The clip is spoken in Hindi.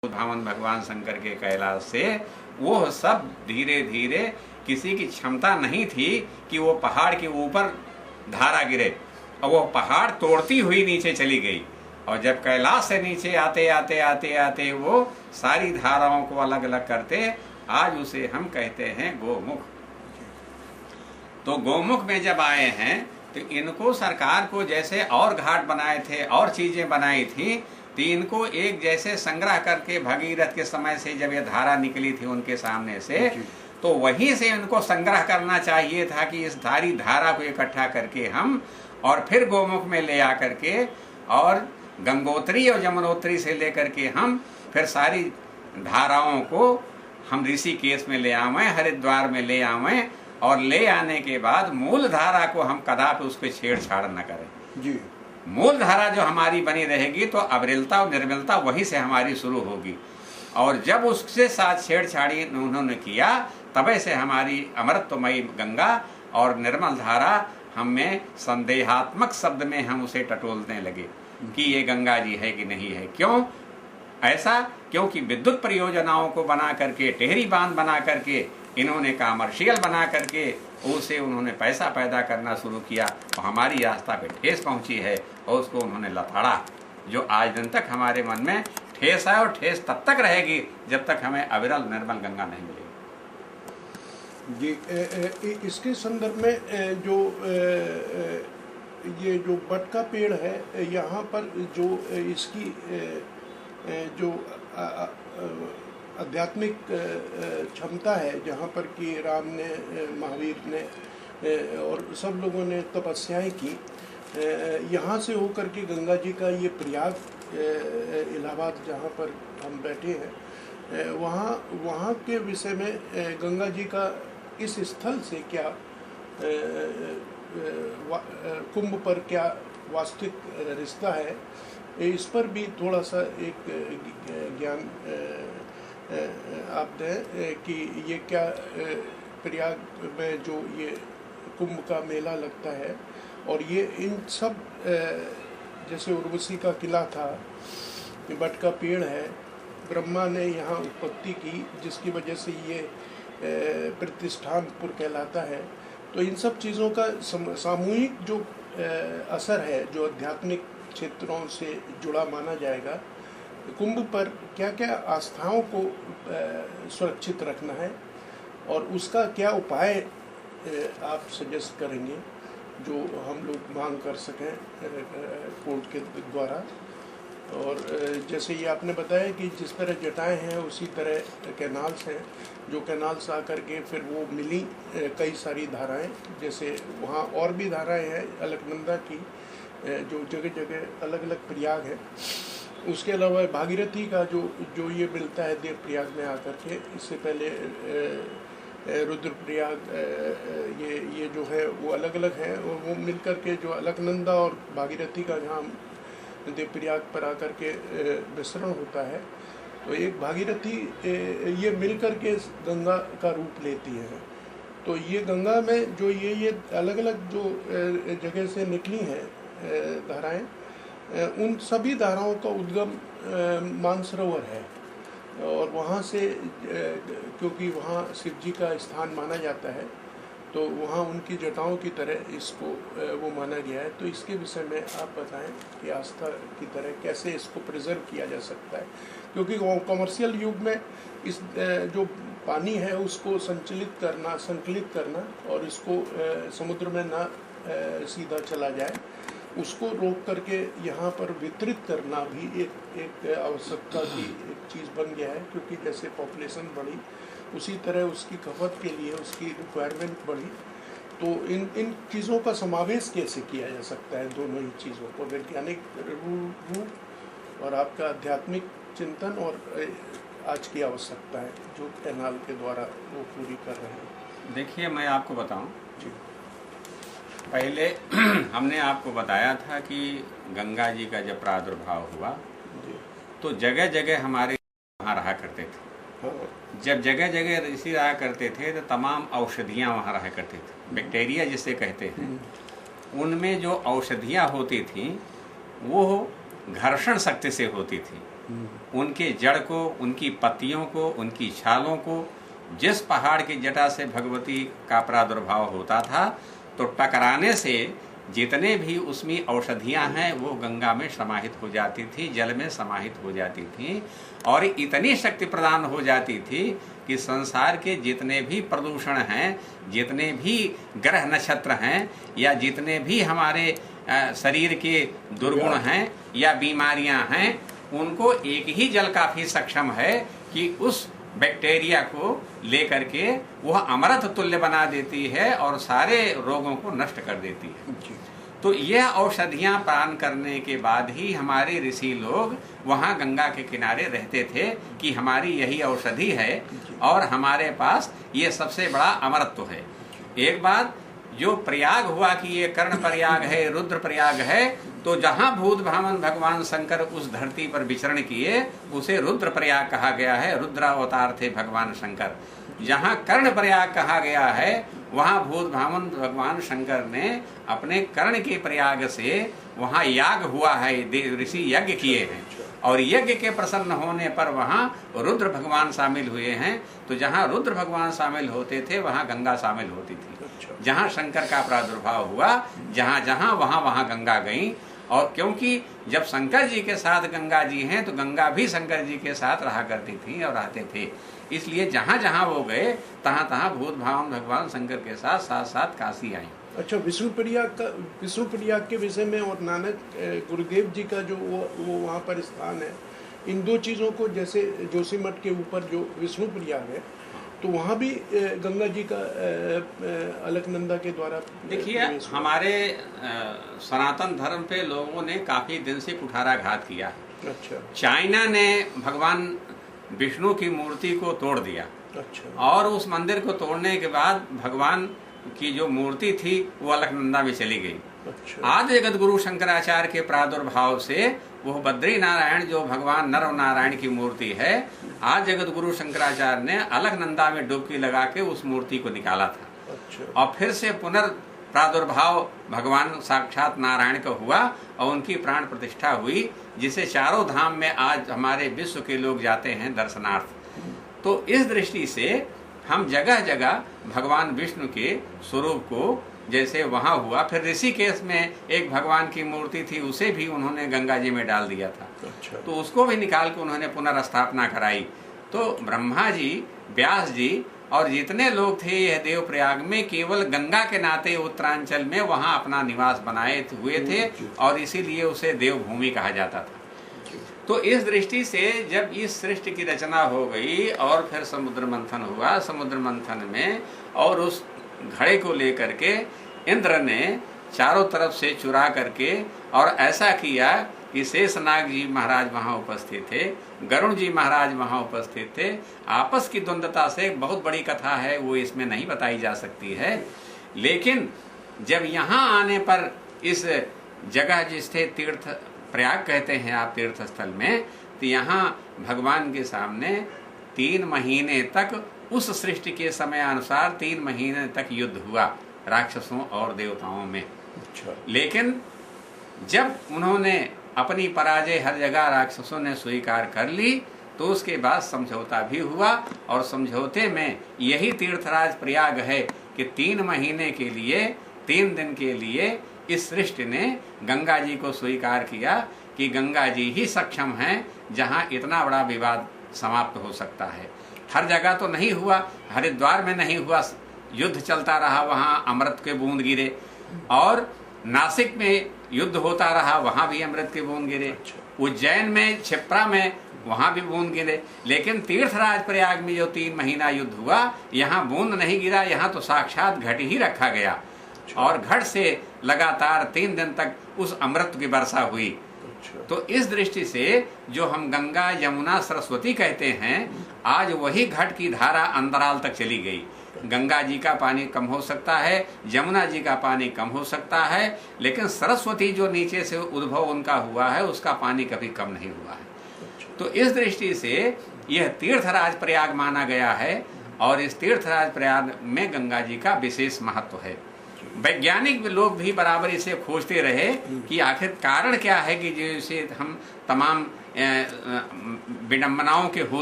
धावन भगवान शंकर के कैलाश से वो सब धीरे धीरे, किसी की क्षमता नहीं थी कि वो पहाड़ के ऊपर धारा गिरे, और वो पहाड़ तोड़ती हुई नीचे चली गई। और जब कैलाश से नीचे आते आते आते आते वो सारी धाराओं को अलग अलग करते, आज उसे हम कहते हैं गोमुख। तो गोमुख में जब आए हैं तो इनको सरकार को जैसे और घाट बनाए थे और चीजें बनाई थी, तो इनको एक जैसे संग्रह करके भगीरथ के समय से जब ये धारा निकली थी उनके सामने से, तो वहीं से इनको संग्रह करना चाहिए था कि इस धारी धारा को इकट्ठा करके हम और फिर गोमुख में ले आकर के और गंगोत्री और यमुनोत्री से लेकर के हम फिर सारी धाराओं को हम ऋषिकेश में ले आवें, हरिद्वार में ले आवें, और ले आने के बाद मूल धारा को हम कदापि उसको छेड़छाड़ न करें जी। मूल धारा जो हमारी बनी रहेगी तो अविरलता और निर्मलता वहीं से हमारी शुरू होगी, और जब उसके साथ छेड़छाड़ी उन्होंने किया तबे से हमारी अमृतमयी गंगा और निर्मल धारा हमें संदेहात्मक शब्द में हम उसे टटोलने लगे कि ये गंगा जी है कि नहीं है। क्यों ऐसा? क्योंकि विद्युत परियोजनाओं को बना करके, टेहरी बांध बना करके, इन्होंने कमर्शियल बना करके उसे उन्होंने पैसा पैदा करना शुरू किया, और हमारी आस्था पे ठेस पहुंची है और उसको उन्होंने लताड़ा, जो आज दिन तक हमारे मन में ठेस है, और ठेस तब तक रहेगी जब तक हमें अविरल निर्मल गंगा नहीं मिलेगी जी। इसके संदर्भ में जो ये जो बट का पेड़ है, यहाँ पर जो इसकी जो आध्यात्मिक क्षमता है, जहाँ पर कि राम ने, महावीर ने और सब लोगों ने तपस्याएं की, यहाँ से होकर के गंगा जी का ये प्रयाग इलाहाबाद जहाँ पर हम बैठे हैं, वहाँ के विषय में गंगा जी का इस स्थल से क्या कुंभ पर क्या वास्तविक रिश्ता है, इस पर भी थोड़ा सा एक ज्ञान आप दें कि ये क्या प्रयाग में जो ये कुंभ का मेला लगता है, और ये इन सब जैसे उर्वशी का किला था, बट का पेड़ है, ब्रह्मा ने यहाँ उत्पत्ति की जिसकी वजह से ये प्रतिष्ठानपुर कहलाता है। तो इन सब चीज़ों का सामूहिक जो असर है, जो आध्यात्मिक क्षेत्रों से जुड़ा माना जाएगा, कुंभ पर क्या क्या आस्थाओं को सुरक्षित रखना है और उसका क्या उपाय आप सजेस्ट करेंगे जो हम लोग मांग कर सकें कोर्ट के द्वारा। और जैसे ये आपने बताया कि जिस तरह जटाएं हैं उसी तरह कैनाल्स हैं, जो कैनाल्स आकर के फिर वो मिली कई सारी धाराएं, जैसे वहाँ और भी धाराएं हैं अलकनंदा की, जो जगह जगह अलग अलग प्रयाग है। उसके अलावा भागीरथी का जो ये मिलता है देव प्रयाग में आकर के, इससे पहले रुद्रप्रयाग, ये जो है वो अलग अलग है, और वो मिलकर के जो अलकनंदा और भागीरथी का जहाँ देव प्रयाग पर आकर के मिश्रण होता है, तो एक भागीरथी ये मिलकर के गंगा का रूप लेती है। तो ये गंगा में जो ये अलग अलग जो जगह से निकली हैं धाराएं, उन सभी धाराओं का उद्गम मानसरोवर है, और वहाँ से क्योंकि वहाँ शिव जी का स्थान माना जाता है, तो वहाँ उनकी जटाओं की तरह इसको वो माना गया है। तो इसके विषय में आप बताएं कि आस्था की तरह कैसे इसको प्रिजर्व किया जा सकता है, क्योंकि कमर्शियल युग में इस जो पानी है उसको संकलित करना और इसको समुद्र में ना सीधा चला जाए, उसको रोक करके यहाँ पर वितरित करना भी एक आवश्यकता की एक चीज़ बन गया है, क्योंकि जैसे पॉपुलेशन बढ़ी उसी तरह उसकी खपत के लिए उसकी रिक्वायरमेंट बढ़ी। तो इन चीज़ों का समावेश कैसे किया जा सकता है, दोनों ही चीज़ों को, वैज्ञानिक रूप और आपका आध्यात्मिक चिंतन और आज की आवश्यकता है जो कैनाल के द्वारा वो पूरी कर रहे हैं। देखिए, मैं आपको बताऊं जी, पहले हमने आपको बताया था कि गंगा जी का जब प्रादुर्भाव हुआ तो जगह जगह हमारे वहाँ रहा करते थे। जब जगह जगह ऋषि रहा करते थे तो तमाम औषधियाँ वहाँ रहा करते थे, बैक्टीरिया जिसे कहते हैं। उनमें जो औषधियाँ होती थी वो घर्षण शक्ति से होती थी, उनके जड़ को, उनकी पत्तियों को, उनकी छालों को जिस पहाड़ की जटा से भगवती का प्रादुर्भाव होता था, तो टकराने से जितने भी उसमें औषधियां हैं वो गंगा में समाहित हो जाती थी, जल में समाहित हो जाती थी, और इतनी शक्ति प्रदान हो जाती थी कि संसार के जितने भी प्रदूषण हैं, जितने भी ग्रह नक्षत्र हैं, या जितने भी हमारे शरीर के दुर्गुण हैं या बीमारियां हैं, उनको एक ही जल काफी सक्षम है कि उस बैक्टीरिया को लेकर के वह अमृत तुल्य बना देती है और सारे रोगों को नष्ट कर देती है। तो यह औषधियां पान करने के बाद ही हमारे ऋषि लोग वहां गंगा के किनारे रहते थे कि हमारी यही औषधि है और हमारे पास ये सबसे बड़ा अमृतत्व है। एक बार जो प्रयाग हुआ कि ये कर्ण प्रयाग है, रुद्र प्रयाग है, तो जहां भूत भावन भगवान शंकर उस धरती पर विचरण किए उसे रुद्र प्रयाग कहा गया है। रुद्रावतार थे भगवान शंकर। जहां कर्ण प्रयाग कहा गया है वहां भूत भावन भगवान शंकर ने अपने कर्ण के प्रयाग से वहां याग हुआ है, ऋषि यज्ञ किए हैं, और यज्ञ के प्रसन्न होने पर वहां रुद्र भगवान शामिल हुए हैं। तो जहां रुद्र भगवान शामिल होते थे वहां गंगा शामिल होती थी। जहां शंकर का प्रादुर्भाव हुआ, जहां जहां वहां गंगा गई। और क्योंकि जब शंकर जी के साथ गंगा जी हैं तो गंगा भी शंकर जी के साथ रहा करती थी और रहते थे, इसलिए जहां जहां वो गए तहां तहां भूत भावन भगवान शंकर के साथ साथ साथ काशी आई। अच्छा, विष्णु प्रयाग के विषय में और नानक गुरुदेव जी का जो वो वहाँ पर स्थान है, इन दो चीज़ों को, जैसे जोशीमठ के ऊपर जो विष्णु प्रयाग है तो वहाँ भी गंगा जी का अलकनंदा के द्वारा, देखिए हमारे सनातन धर्म पे लोगों ने काफी दिन से कुठाराघात किया। अच्छा। चाइना ने भगवान विष्णु की मूर्ति को तोड़ दिया। अच्छा। और उस मंदिर को तोड़ने के बाद भगवान की जो मूर्ति थी वो अलकनंदा में चली गई। अच्छा। आदि जगत गुरु शंकराचार्य के प्रादुर्भाव से वो बद्री नारायण जो भगवान नर नारायण की मूर्ति है, आज जगत गुरु शंकराचार्य ने अलकनंदा में डुबकी लगा के उस मूर्ति को निकाला था। अच्छा। और फिर से पुनर्प्रादुर्भाव भगवान साक्षात नारायण का हुआ और उनकी प्राण प्रतिष्ठा हुई, जिसे चारों धाम में आज हमारे विश्व के लोग जाते हैं दर्शनार्थ। तो इस दृष्टि से हम जगह जगह भगवान विष्णु के स्वरूप को, जैसे वहां हुआ, फिर ऋषिकेश में एक भगवान की मूर्ति थी, उसे भी उन्होंने गंगा जी में डाल दिया था। अच्छा। तो उसको भी निकाल के उन्होंने पुनर्स्थापना कराई। तो ब्रह्मा जी, व्यास जी और जितने लोग थे यह देवप्रयाग में केवल गंगा के नाते उत्तरांचल में वहां अपना निवास बनाए हुए थे, और इसीलिए उसे देवभूमि कहा जाता था। तो इस दृष्टि से जब इस सृष्टि की रचना हो गई और फिर समुद्र मंथन हुआ, समुद्र मंथन में और उस घड़े को लेकर के इंद्र ने चारों तरफ से चुरा करके और ऐसा किया कि शेषनाग जी महाराज वहां उपस्थित थे, गरुण जी महाराज वहां उपस्थित थे। आपस की द्वंद्वता से एक बहुत बड़ी कथा है, वो इसमें नहीं बताई जा सकती है। लेकिन जब यहाँ आने पर इस जगह जिसे तीर्थ प्रयाग कहते हैं आप तीर्थ स्थल में, तो यहाँ भगवान के सामने 3 महीने तक उस सृष्टि के समय अनुसार 3 महीने तक युद्ध हुआ राक्षसों और देवताओं में। अच्छा। लेकिन जब उन्होंने अपनी पराजय हर जगह राक्षसों ने स्वीकार कर ली तो उसके बाद समझौता भी हुआ, और समझौते में यही तीर्थराज प्रयाग है कि 3 महीने के लिए, 3 दिन के लिए इस सृष्टि ने गंगा जी को स्वीकार किया कि गंगा जी ही सक्षम हैं जहां इतना बड़ा विवाद समाप्त हो सकता है। हर जगह तो नहीं हुआ, हरिद्वार में नहीं हुआ, युद्ध चलता रहा, वहां अमृत के बूंद गिरे, और नासिक में युद्ध होता रहा, वहां भी अमृत के बूंद गिरे। उज्जैन में, क्षिप्रा में, वहां भी बूंद गिरे। लेकिन तीर्थराज प्रयाग में जो 3 महीना युद्ध हुआ, यहाँ बूंद नहीं गिरा, यहाँ तो साक्षात घट ही रखा गया, और घट से लगातार 3 दिन तक उस अमृत की वर्षा हुई। तो इस दृष्टि से जो हम गंगा, यमुना, सरस्वती कहते हैं, आज वही घट की धारा अंतराल तक चली गई। गंगा जी का पानी कम हो सकता है, यमुना जी का पानी कम हो सकता है, लेकिन सरस्वती जो नीचे से उद्भव उनका हुआ है उसका पानी कभी कम नहीं हुआ है। तो इस दृष्टि से यह तीर्थराज प्रयाग माना गया है, और इस तीर्थराज प्रयाग में गंगा जी का विशेष महत्व है। वैज्ञानिक लोग भी बराबर इसे खोजते रहे कि आखिर कारण क्या है कि जैसे हम तमाम विडंबनाओं के हो